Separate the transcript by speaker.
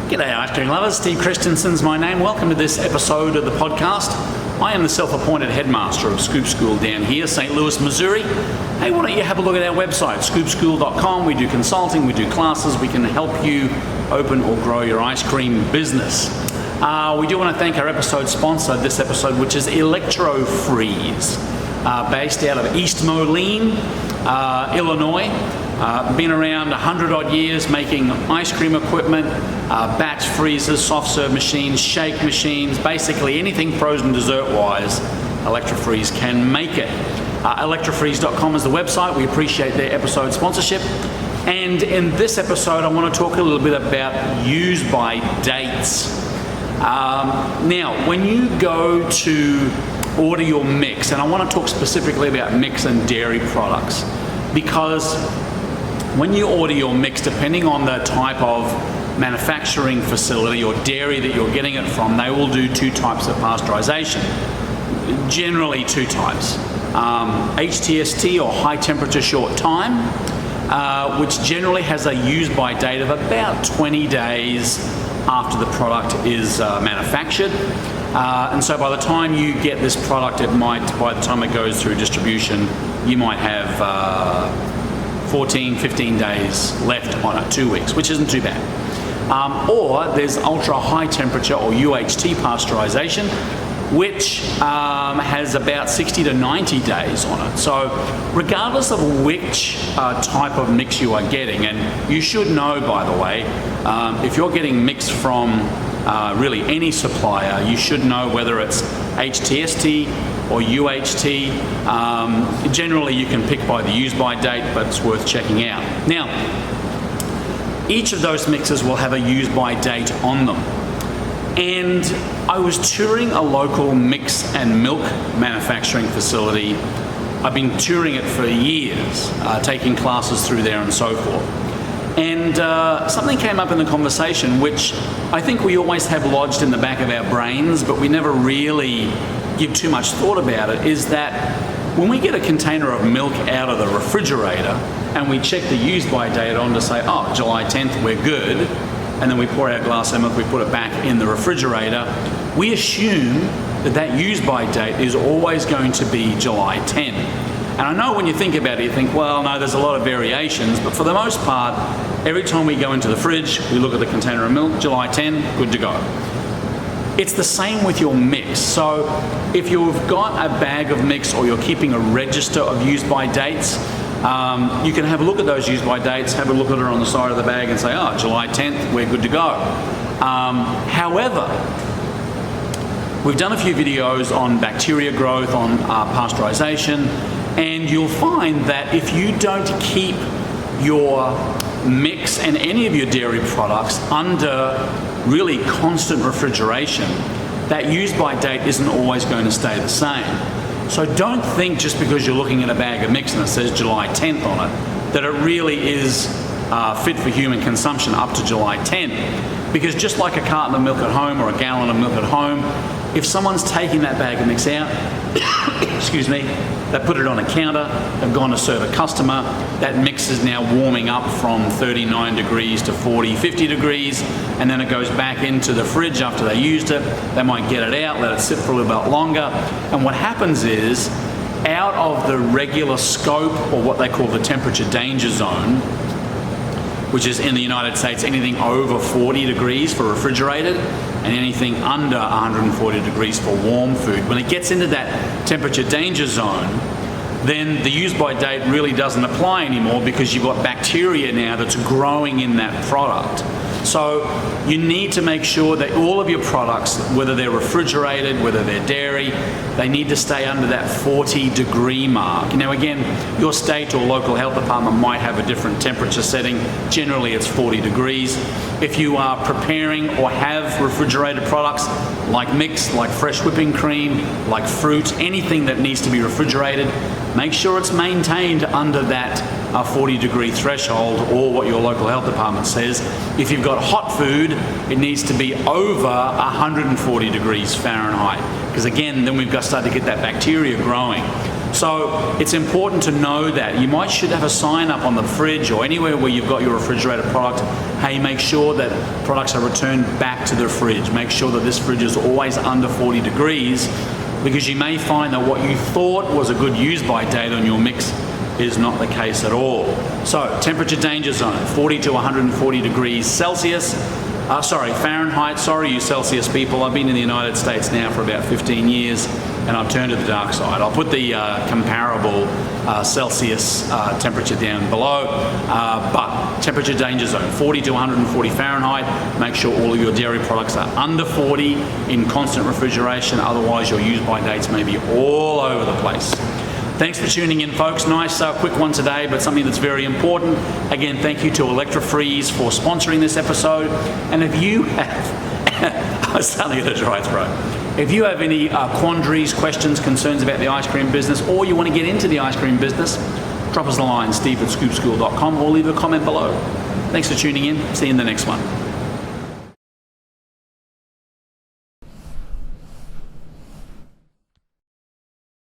Speaker 1: G'day ice cream lovers, Steve Christensen's my name. Welcome to this episode of the podcast. I am the self-appointed headmaster of Scoop School down here, St. Louis, Missouri. Hey, why don't you have a look at our website, scoopschool.com. We do consulting, we do classes, we can help you open or grow your ice cream business. We do want to thank our episode sponsor, this episode, which is Electro Freeze, based out of East Moline, Illinois. Been around 100 odd years making ice cream equipment, batch freezers, soft serve machines, shake machines, basically anything frozen dessert wise, Electro-Freeze can make it. Electrofreeze.com is the website. We appreciate their episode sponsorship. And in this episode, I want to talk a little bit about use by dates. Now, when you go to order your mix, and I want to talk specifically about mix and dairy products, because when you order your mix, depending on the type of manufacturing facility or dairy that you're getting it from, they will do two types of pasteurization. Generally two types. HTST, or high temperature short time, which generally has a use by date of about 20 days after the product is manufactured. And so by the time you get this product, by the time it goes through distribution, you might have 14, 15 days left on it, 2 weeks, which isn't too bad. Or there's ultra high temperature, or UHT pasteurization, which has about 60 to 90 days on it. So regardless of which type of mix you are getting, and you should know, by the way, if you're getting mix from really any supplier, you should know whether it's HTST or UHT. Generally you can pick by the use by date, but it's worth checking out. Now, each of those mixes will have a use by date on them. And I was touring a local mix and milk manufacturing facility. I've been touring it for years, taking classes through there and so forth. And something came up in the conversation, which I think we always have lodged in the back of our brains, but we never really give too much thought about it, is that when we get a container of milk out of the refrigerator and we check the use by date on to say, oh, July 10th, we're good, and then we pour our glass of milk, we put it back in the refrigerator, we assume that that use by date is always going to be July 10. And I know when you think about it, you think, well, no, there's a lot of variations, but for the most part, every time we go into the fridge, we look at the container of milk, July 10, good to go. It's the same with your mix. So if you've got a bag of mix, or you're keeping a register of use by dates, you can have a look at those use by dates, have a look at it on the side of the bag and say, oh, July 10th, we're good to go. However, we've done a few videos on bacteria growth, on pasteurization, and you'll find that if you don't keep your mix and any of your dairy products under really constant refrigeration, that use by date isn't always going to stay the same. So don't think just because you're looking at a bag of mix and it says July 10th on it, that it really is fit for human consumption up to July 10. Because just like a carton of milk at home or a gallon of milk at home, if someone's taking that bag of mix out, excuse me, they put it on a counter, they've gone to serve a customer, that mix is now warming up from 39 degrees to 40, 50 degrees, and then it goes back into the fridge after they used it. They might get it out, let it sit for a little bit longer, and what happens is, out of the regular scope, or what they call the temperature danger zone, which is in the United States anything over 40 degrees for refrigerated and anything under 140 degrees for warm food. When it gets into that temperature danger zone, then the use by date really doesn't apply anymore, because you've got bacteria now that's growing in that product. So you need to make sure that all of your products, whether they're refrigerated, whether they're dairy, they need to stay under that 40 degree mark. Now again, your state or local health department might have a different temperature setting. Generally it's 40 degrees. If you are preparing or have refrigerated products like mix, like fresh whipping cream, like fruit, anything that needs to be refrigerated, make sure it's maintained under that 40 degree threshold, or what your local health department says. If you've got hot food, it needs to be over 140 degrees Fahrenheit, because again, then we've got started to get that bacteria growing. So it's important to know that. You should have a sign up on the fridge or anywhere where you've got your refrigerated product. Hey, make sure that products are returned back to the fridge. Make sure that this fridge is always under 40 degrees, because you may find that what you thought was a good use-by date on your mix is not the case at all. So temperature danger zone, 40 to 140 degrees Celsius. Fahrenheit. Sorry, you Celsius people. I've been in the United States now for about 15 years, and I've turned to the dark side. I'll put the comparable Celsius temperature down below, but temperature danger zone, 40 to 140 Fahrenheit. Make sure all of your dairy products are under 40 in constant refrigeration, otherwise your use-by dates may be all over the place. Thanks for tuning in, folks. Nice quick one today, but something that's very important. Again, thank you to Electro-Freeze for sponsoring this episode. And if you have, I was starting to get a dry throat. If you have any quandaries, questions, concerns about the ice cream business, or you want to get into the ice cream business, drop us a line, steve@scoopschool.com, or leave a comment below. Thanks for tuning in. See you in the next one.